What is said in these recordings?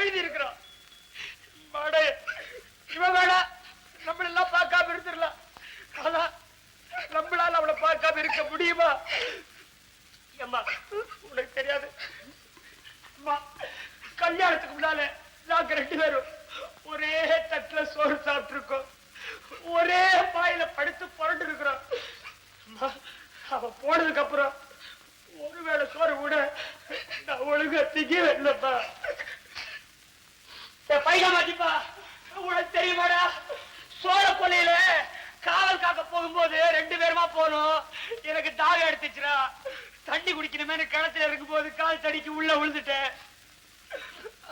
எழுதி இருக்கிறோம். இவன் வேணா நம்மளெல்லாம் பார்க்காம இருந்துடலாம். அதான் நம்மளால அவளை பார்க்காம இருக்க முடியுமா? அம்மா உனக்கு தெரியாது அம்மா, கல்யாணத்துக்கு முன்னால நாங்க 2 பேரும் ஒரே தட்டுல சோறு சாப்பிட்டு இருக்கோம், ஒரே பாயில படுத்து புரண்டு இருக்கிறோம். அவ போனதுக்கு அப்புறம் ஒருவேளை சோறு கூட நான் ஒழுங்கா திங்கவே இல்லப்பா. பையன் மாட்டிப்பா, உனக்கு தெரியுமாடா, சோழ கொல்லையில காவல் காக்க போகும்போது 2 பேருமா போனோம். எனக்கு தாகம் எடுத்துச்சுடா, தண்ணி குடிக்கணுமே கிணத்துல இருக்கும் போது கால் தடிக்கு உள்ள விழுந்துட்டேன்.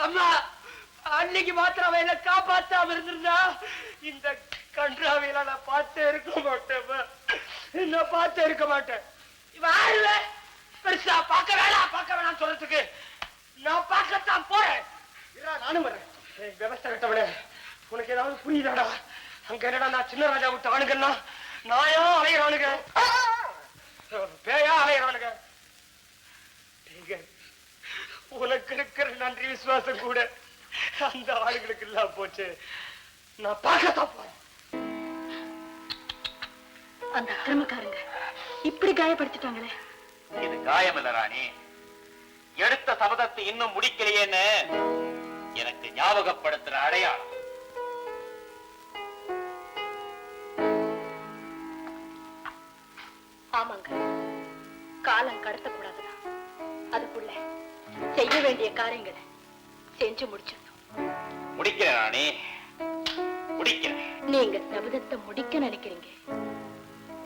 அம்மா அன்னைக்கு மாத்திரம் அவ என்ன காப்பாத்தாம இருந்திருந்தா இந்த கன்றாவையில நான் பார்த்தே இருக்க மாட்டேன். நான் பார்த்தே இருக்க மாட்டேன். பெருசா பார்க்க வேணாம் சொல்றதுக்கு நான் பார்க்கத்தான் போறேன். நானும் வரேன். விவசாய கட்டவளே, உனக்கு ஏதாவது புரியுதாடா? அங்க என்னடா நான் சின்ன ராஜா விட்டு ஆணுங்கன்னா நாயா அலையிறானுங்க, பேயா அலையிறானுங்க. உனக்கு இருக்கிற நன்றி விசுவாசம் கூட அந்த ஆளுகளுக்கு எல்லாம் போச்சு. நான் பார்க்கத்தான் போறேன். அந்த அக்கிரமக்காரங்க இப்படி காயப்படுத்திட்டாங்களே. இது காயம் இல்ல ராணி, எடுத்த சபதத்தை இன்னும் முடிக்கலையேன்னு எனக்கு ஞாபகப்படுத்துற அடையாளம். ஆமாங்க, காலம் கடத்தக்கூடாதுடா. அதுக்குள்ள செய்ய வேண்டிய காரியங்களை செஞ்சு முடிச்சிடணும். முடிக்கிறேன் ராணி, முடிக்கிறேன். நீங்க சபதத்தை முடிக்க நினைக்கிறீங்க,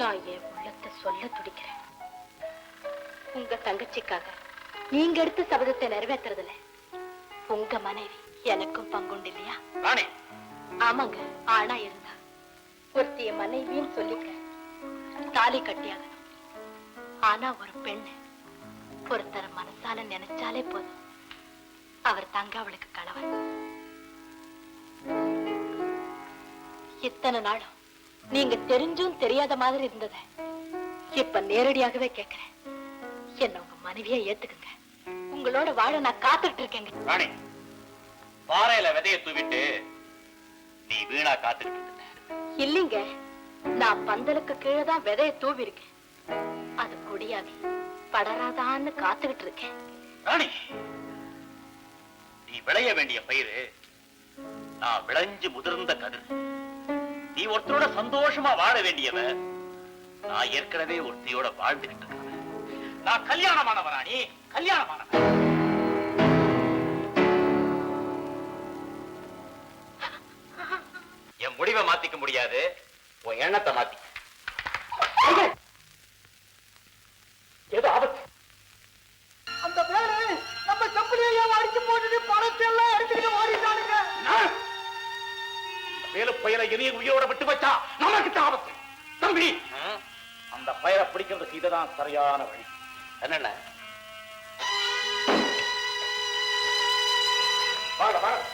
நான் என் உள்ளத்தை சொல்ல துடிக்கிறேன். உங்க தங்கச்சிக்காக நீங்க எடுத்த சபதத்தை நிறைவேற்றுறதுல உங்க மனைவி எனக்கும் பங்குண்டு இல்லையா? ராணி, ஆமாங்க, ஆனா இருந்தா ஒருத்திய மனைவின்னு சொல்லிக்க தாலி கட்டியாகணும். ஆனா ஒரு பெண்ணு ஒருத்தர மனசால நினைச்சாலே போதும், அவர் தங்க அவளுக்கு கணவன். இத்தனை நாளும் நீங்க தெரிஞ்சும் தெரியாத மாதிரி இருந்தத இப்ப நேரடியாகவே கேட்கிறேன். என்ன உங்க மனைவியா ஏத்துக்குங்க. உங்களோட வாழ நான் காத்துட்டு இருக்கேங்க. ராணி, பாறையில விதைய தூவிட்டு நீ வீணா காத்துட்டு இருக்க. இல்லைங்க, நான் பந்தலுக்கு கீழே தான் விதைய தூவி இருக்கேன். அது கொடியாகி படராதான்னு காத்துக்கிட்டு இருக்கேன். ராணி, நீ விளைய வேண்டிய பயிரு நான் விளைஞ்சு முதிர்ந்த கதிர். நீ ஒருத்தரோட சந்தோஷமா வாழ வேண்டியவ, நான் ஏற்கனவே ஒருத்தியோட வாழ்ந்துகிட்டு இருக்கேன். நான் கல்யாணமானவன் ராணி, கல்யாணமானவன். என் முடிவை மாத்திக்க முடியாது, உன் எண்ணத்தை மாத்தி. ஏதோ ஆபத்து. அந்த பேரு நம்ம கம்பெனியை அடிச்சு போட்டு பணத்தை எல்லாம் அடிச்சுட்டு ஓடிட்டானுங்க. வேலு பயலை இனிய உயிரோட விட்டு வச்சா நமக்கு ஆபத்து. தம்பி, அந்த பயலை பிடிக்கிறதுக்கு இதுதான் சரியான வழி. என்னென்ன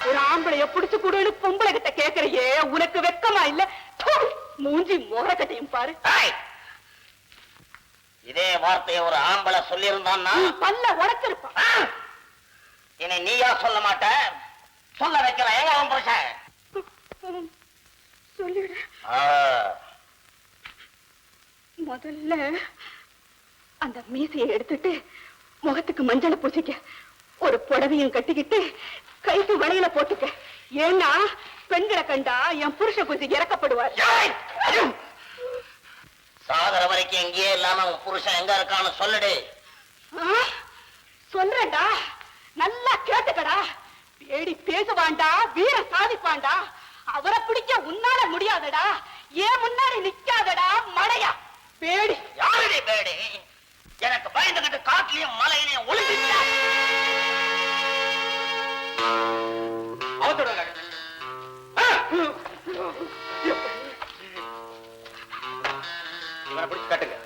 ஒரு ஆம்பளைய புடிச்சு கூடுன்னு பொம்பளை கிட்ட கேக்குறையே, உனக்கு வெக்கமா இல்ல? மூஞ்சி மோரக்கட்டையும் பாரு. இதே வார்த்தையை ஒரு ஆம்பளை சொல்லி இருந்தான்னா பல்ல உடைச்சிருப்பான். இனி நீயா சொல்ல மாட்ட, சொல்ல வைக்கிற எங்க அவன் புருஷன் சொல்லிடு. முதல்ல அந்த மீசையை எடுத்துட்டு முகத்துக்கு மஞ்சளை பூசிக்க, ஒரு புடவையும் கட்டிக்கிட்டு கைக்கு வளையல போட்டுக்க. ஏன்னா பெண்களை கண்டா என் புருஷ கொஞ்சம் இறக்கப்படுவார். சாகர வரைக்கும் எங்கேயே இல்லாம உன் புருஷன் எங்க இருக்கான்னு சொல்லுடு. சொல்றேன்டா, நல்லா கேட்டுக்கடா. பேடி பேசுவான்டா, வீர சாதிப்பான்டா. அவரை பிடிக்க உன்னால முடியாதடா, ஏன் முன்னாடி நிக்காதடா மடையா பேடி. யாருடைய பேடி? எனக்கு பயந்துகிட்டு காட்டிலையும் மலையிலையும் ஒளிஞ்சிட்டா. அவத்தோட இவனை பிடிச்சு கட்டுங்க.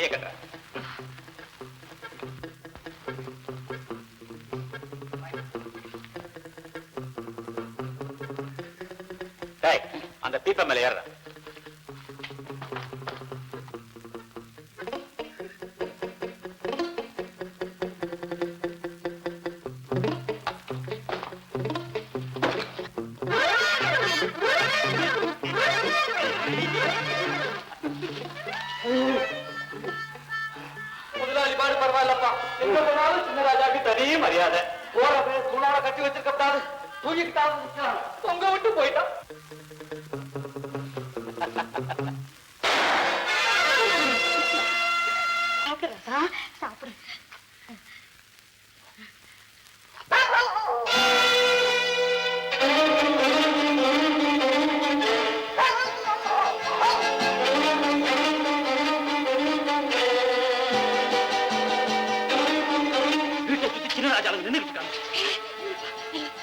தாலியை கட்டுற. அந்த பீப்ப மேல ஏற. முதலாளி பாடு பரவாயில்லப்பா. எங்க போனாலும் சின்ன ராஜாக்கு தனி மரியாதை. போறது தூணால கட்டி வச்சிருக்கப்படாது, தூக்கிட்டான் தொங்க விட்டு போயிட்டான். சாப்பிடு.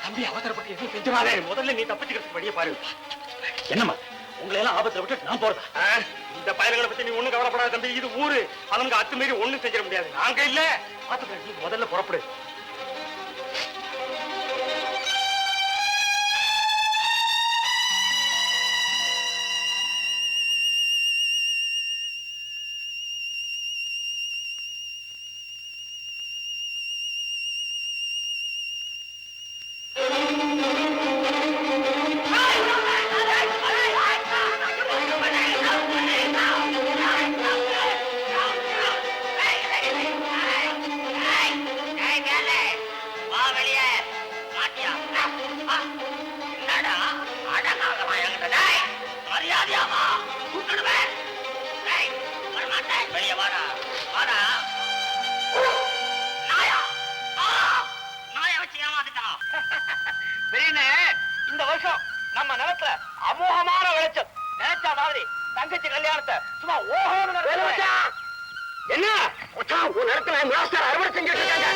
தம்பி அவசரப்பட்டு எதுவும் செஞ்சுறாதே. முதல்ல நீ தப்பிச்சுக்கிறதுக்கு வழியை பாரு. என்னம்மா உங்களை எல்லாம் ஆபத்துல விட்டு நான் போறதா? இந்த பயல்களை பத்தி நீ ஒண்ணும் கவலைப்படாத தம்பி. இது ஊரு, அவனுக்கு அத்துமீறி ஒண்ணும் செஞ்சிட முடியாது. நாங்க இல்ல, பாத்துக்க. முதல்ல புறப்படு. இந்த வருஷம் நம்ம நிலத்துல அமோகமான விளைச்சல். நினைச்ச மாதிரி தங்கச்சி கல்யாணத்தை சும்மா ஓஹோன்னு என்ன உன் இடத்துல மாஸ்டர் அறுவடை செஞ்சுட்டு இருக்காங்க.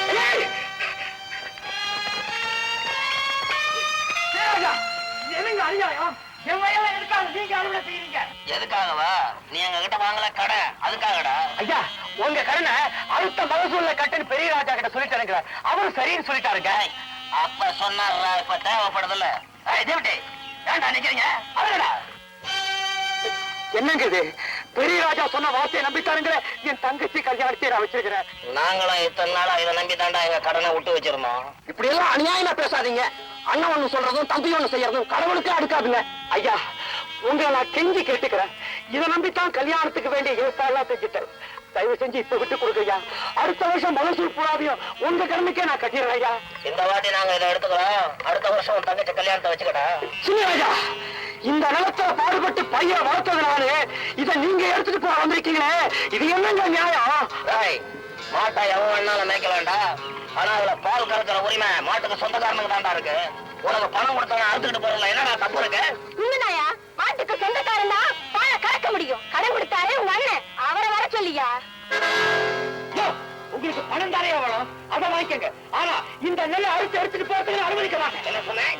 என்னங்க அநியாயம்? என் வயல எதுக்காக நீங்க அறுவடை செய்யறீங்க? எதுக்காகவா? நீ எங்க கிட்ட வாங்கல கடை, அதுக்காகடா. ஐயா, உங்க கடனை அடுத்த மகசூல்ல கட்டுன்னு பெரிய ராஜா கிட்ட சொல்லிட்டாருங்க. அவரும் சரின்னு சொல்லிட்டாருங்க. அப்ப சொன்னாரா, இப்ப தேவைப்படுதுல்ல. ஏன்டா நிக்கிறீங்க? என்னங்க இது? பெரிய ராஜா சொன்ன வார்த்தையை நம்பித்தாருங்கிற என் தங்கச்சி கல்யாணத்தை நான் வச்சிருக்கிறேன். நாங்களும் இத்தனை நாளா இதை நம்பி தாண்டா எங்க கடனை விட்டு வச்சிருந்தோம். இப்படி எல்லாம் அநியாயமா பேசாதீங்க. அண்ணன் ஒண்ணு சொல்றதும் தம்பி ஒண்ணு செய்யறதும் கடவுளுக்கே அடுக்காதுங்க. ஐயா, உங்களை நான் கெஞ்சி கேட்டுக்கிறேன். இதை நம்பித்தான் கல்யாணத்துக்கு வேண்டிய ஏற்பாடுலாம் செஞ்சுட்டேன். தயவு செஞ்சு இப்ப விட்டு கொடுங்க. அடுத்த வருஷம் மகசூல் பூராவையும் உங்க கடமைக்கே நான் கட்டிடுறேன் ஐயா. இந்த வாட்டி நாங்க இதை எடுத்துக்கிறோம். அடுத்த வருஷம் உன் தங்கச்சி கல்யாணத்தை வச்சுக்கடா. சின்னராஜா, இந்த நிலத்துல பாடுபட்டு பையன் வளர்த்ததுனால இதை நீங்க எடுத்துட்டு போக வந்திருக்கீங்களே, இது என்னங்க நியாயம்? மாட்டை எவன் வேணாலும் மேய்க்க வேண்டாம். ஆனா அதுல பால் கறக்கிற உரிமை மாட்டுக்கு சொந்தக்காரனுக்கு தாண்டா இருக்கு. உனக்கு பணம் கொடுத்தவன் அறுத்துக்கிட்டு போறதுல என்னடா தப்பு இருக்கு? உண்மைதாயா, மாட்டுக்கு சொந்தக்காரன் தான் பாலை கறக்க முடியும். கடன் கொடுத்தாரே உங்க அண்ணன், அவரை வர சொல்லியா. உங்களுக்கு பணம் தானே வேணும், அதை வாங்கிக்கங்க. ஆனா இந்த நெல்லை அறுத்து எடுத்துட்டு போறதுக்கு அனுமதிக்க மாட்டேன். என்ன சொன்னேன்?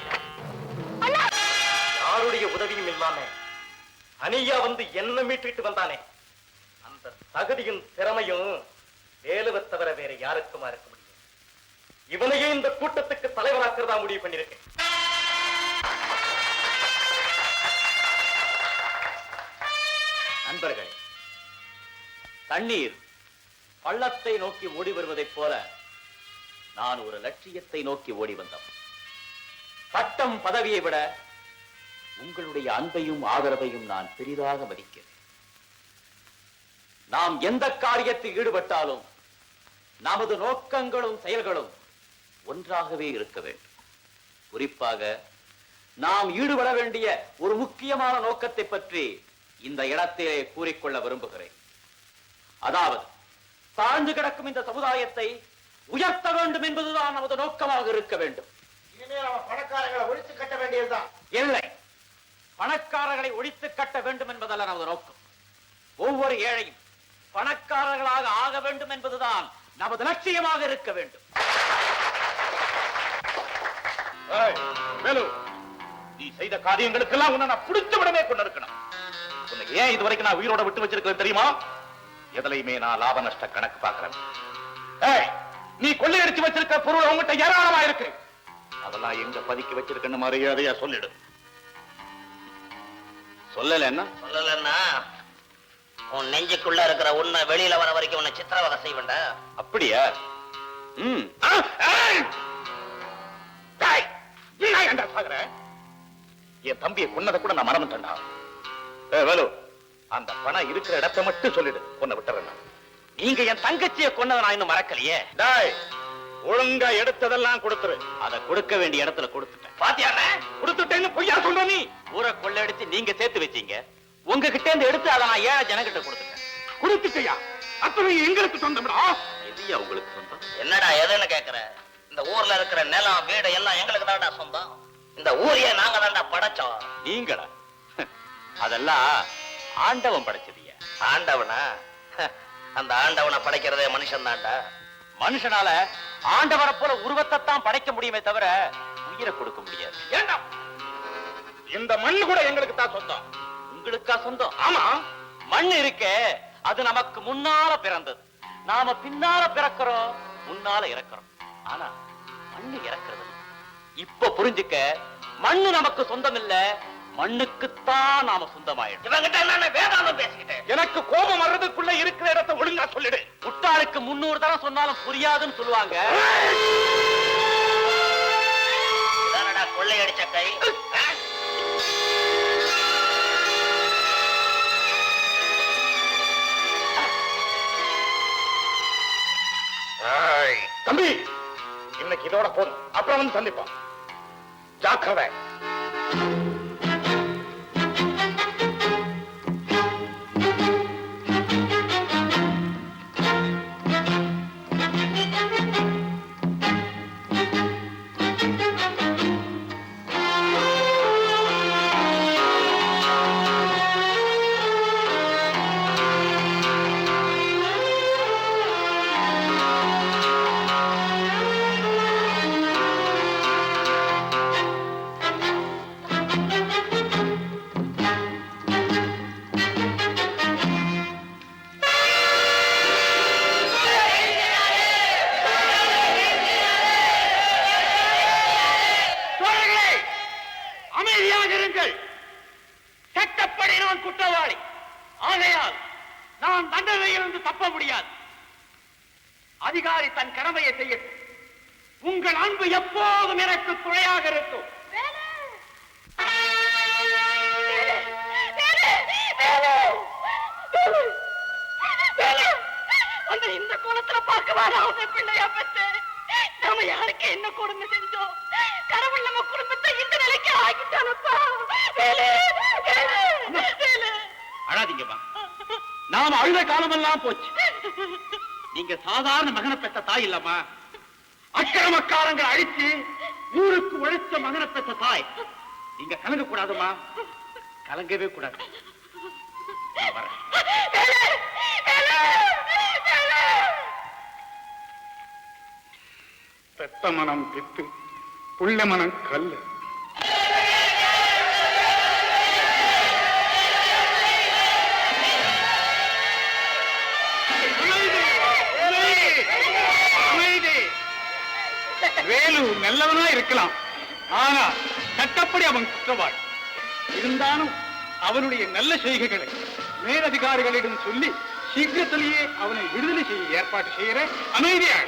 யாருடைய உதவியும் இல்லாம அனியா வந்து என்ன மீட்டுட்டு வந்தானே, அந்த தகுதியும் திறமையும் வேலுவை தவிர வேற யாருக்குமா இருக்க முடியும்? இவனையே இந்த கூட்டத்துக்கு தலைவராக்கிறதா முடிவு பண்ணிருக்கேன். நண்பர்களே, தண்ணீர் பள்ளத்தை நோக்கி ஓடி வருவதைப் போல நான் ஒரு லட்சியத்தை நோக்கி ஓடி வந்தவன். பட்டம் பதவியை விட உங்களுடைய அன்பையும் ஆதரவையும் நான் பெரிதாக மதிக்கிறேன். நாம் எந்த காரியத்தில் ஈடுபட்டாலும் நமது நோக்கங்களும் செயல்களும் ஒன்றாகவே இருக்க வேண்டும். குறிப்பாக நாம் ஈடுபட வேண்டிய ஒரு முக்கியமான நோக்கத்தை பற்றி இந்த இடத்திலே கூறிக்கொள்ள விரும்புகிறேன். அதாவது, தாழ்ந்து கிடக்கும் இந்த சமுதாயத்தை உயர்த்த வேண்டும் என்பதுதான் நமது நோக்கமாக இருக்க வேண்டும். இனிமேல் அவன் பணக்காரர்களை ஒழித்து கட்ட வேண்டியதுதான். இல்லை, பணக்காரர்களை ஒழித்து கட்ட வேண்டும் என்பதல்ல நமது நோக்கம். ஒவ்வொரு ஏழையும் பணக்காரர்களாக ஆக வேண்டும் என்பதுதான் நமது லட்சியமாக இருக்க வேண்டும். நீ செய்த காரியங்களுக்கெல்லாம் உன்னை நான் பிடிச்ச விடமே கொண்டு இருக்கணும். உன்னை ஏன் இதுவரைக்கும் நான் உயிரோட விட்டு வச்சிருக்கிறேன் தெரியுமா? எதுலையுமே நான் லாப நஷ்ட கணக்கு பார்க்கிறேன். நீ கொள்ளையடிச்சு வச்சிருக்க பொருள் உங்ககிட்ட ஏராளமா இருக்கு. அதெல்லாம் எங்க பதுக்கி வச்சிருக்கன்னு மரியாதையா சொல்லிடு. சொல்லலன்னா உன் நெஞ்சுக்குள்ள இருக்கிற உண்மை வெளியில வர வரைக்கும் உன்னை சித்திரவதை செய்வேண்டா. அப்படியா? என் தம்பியை கொன்னதை கூட நான் மறந்துட்டேன்டா. வேலு, அந்த பணம் இருக்கிற இடத்தை மட்டும் சொல்லிடு, கொன்ன விட்டுறேன். நீங்க என் தங்கச்சியை கொன்னதை நான் இன்னும் மறக்கலையே. ஒழுங்கா எடுத்ததெல்லாம் கொடுத்துரு. அதை கொடுக்க வேண்டிய இடத்துல கொடுத்துட்டேன். பாத்தியாண்ணே, கொடுத்துட்டேன்னு பொய்யா சொல்ற நீ? ஊரை கொள்ளையடிச்சு நீங்க சேர்த்து வச்சீங்க. உங்ககிட்ட இருந்து எடுத்து அதை நான் ஏன் ஜனகிட்ட கொடுத்துட்டேன். கொடுத்துட்டியா? அத்தனை எங்களுக்கு சொந்தம்டா. எதையா உங்களுக்கு சொந்தம்? என்னடா எதுன்னு கேக்குற? இந்த ஊர்ல இருக்கிற நிலம் வீடு எல்லாம் எங்களுக்கு தான்டா சொந்தம். இந்த ஊரையே நாங்க தான்டா படைச்சோம். நீங்களா? அதெல்லாம் ஆண்டவன் படைச்சதுயா. ஆண்டவனா? அந்த ஆண்டவனை படைக்கிறதே மனுஷன் தான்டா. மனுஷனால ஆண்டவரை போல உருவத்தை தான் படைக்க முடியுமே தவிர உயிரை கொடுக்க முடியாது. ஏண்டா, இந்த மண்ணு கூட எங்களுக்கு தான் சொந்தம். உங்களுக்கா சொந்தம்? ஆமா, மண் இருக்கே, அது நமக்கு முன்னால பிறந்தது. நாம பின்னால பிறக்கிறோம், முன்னால இறக்கிறோம். ஆனா மண்ணு இறக்கிறது. இப்ப புரிஞ்சுக்க, மண்ணு நமக்கு சொந்தம் இல்ல, மண்ணுக்குத்தான் நாம சொந்தமாயிடும். இவங்கிட்ட என்ன வேதாந்தம் பேசிக்கிட்டேன். எனக்கு கோபம் வர்றதுக்குள்ள இருக்கிற இடத்தை ஒழுங்கா சொல்லிடு. முட்டாளுக்கு 300 தரம் சொன்னாலும் புரியாதுன்னு சொல்லுவாங்க. கொள்ளையடிச்ச கை. தம்பி, இன்னைக்கு இதோட போதும். அப்புறம் வந்து சந்திப்போம். ஜாக்கிரதை. சட்டப்படி நான் குற்றவாளி. ஆகையால் நான் தண்டனையிலிருந்து தப்ப முடியாது. அதிகாரி தன் கடமையை செய்யட்டும். உங்கள் அன்பு எப்போதும் எனக்கு துணையாக இருக்கும். இந்த கோலத்துல பார்க்க பிள்ளையா பெற்று நாம யாருக்கு என்ன கொடுமை செஞ்சோம்? கடவுள் நம்ம குடும்பத்தை இந்த நிலைக்கு ஆகிட்டானப்பா. அழாதீங்கம்மா, நாம அழுத காலமெல்லாம் போச்சு. நீங்க சாதாரண மகனை பெற்ற தாய் இல்லம்மா, அக்கிரமக்காரங்களை அழிச்சு ஊருக்கு உழைச்ச மகனை பெற்ற தாய். நீங்க கலங்க கூடாதுமா, கலங்கவே கூடாது. பெத்த மனம் பித்து, புள்ள மனம் கல்லு. வேலு நல்லவனா இருக்கலாம், ஆனா சட்டப்படி அவன் குற்றவாளி. இருந்தாலும் அவனுடைய நல்ல செய்கைகளை மேலதிகாரிகளிடம் சொல்லி சீக்கிரத்திலேயே அவனை விடுதலை செய்ய ஏற்பாடு செய்கிற அமைதியாக